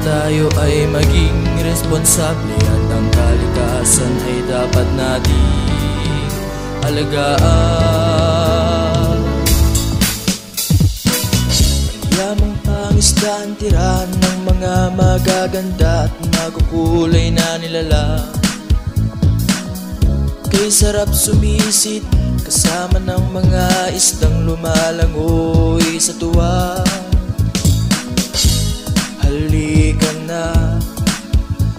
tayo ay maging responsable at ang kalikasan ay dapat nating alagaan. Yamang pangisdaan, tirahan ng mga magaganda at makukulay na nilalang. Kay sarap sumisid kasama ng mga isdang lumalangoy sa tuwa. Halika na,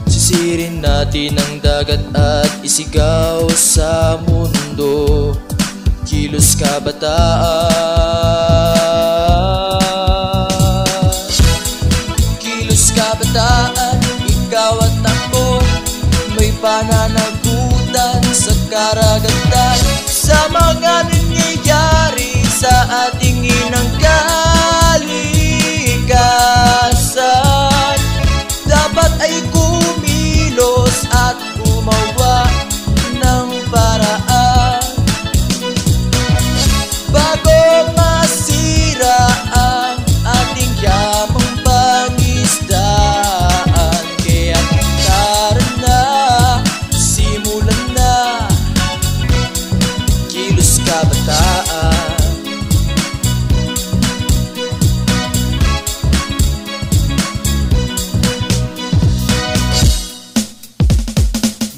sisirin natin ang dagat at isigaw sa mundo. Kilos kabataan, kilos kabataan, ikaw at ako may pananagutan sa karagatan, sa mga nangyayari sa ating inang kalikasan. Dapat ay kumilos at gumawa ng paraan bago masira ang ating yamang pangisdaan. Kaya tara na, simulan na, kilos kabataan.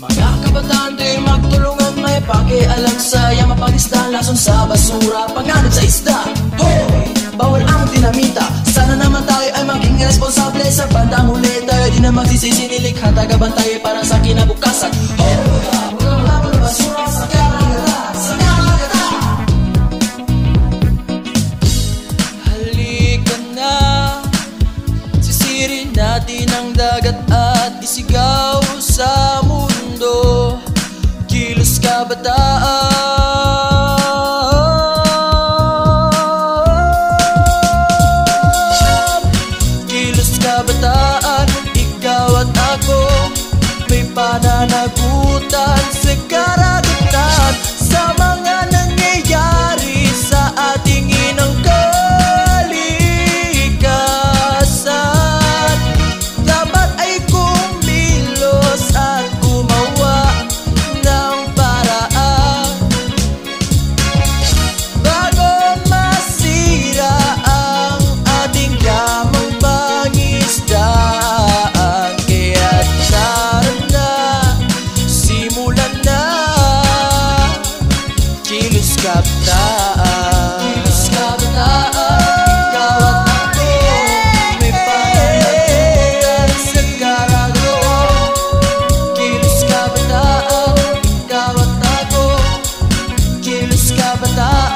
Mga kabataan tayo magtulungan, may pakialam sa yamang pangisdaan, lason sa basura, panganib sa isda. Hoy! Bawal ang dinamita, sana naman tayo ay maging responsable. Sa bandang huli tayo di na magsisisi, nilikha tagabantay para sa kinabukasan. Hoy! Bawal ang basura sa karagatan, sa karagatan. Halika na, sisirin natin ang dagat at isigaw sa mundo. Kilos kabataan, kilos kabataan, ikaw at ako may pananagutan sa karagatan, sa mga nangyayari sa ating inang kalikasan. Dapat ay kumilos at gumawa ng paraan bago masira ang ating yamang pangisdaan. Kaya tara na, simulan na, kilos kabataan, kilos kabataan, ikaw at ako may pananagutan sa karagatan. Kilos kabataan, ikaw at ako, kilos kabataan.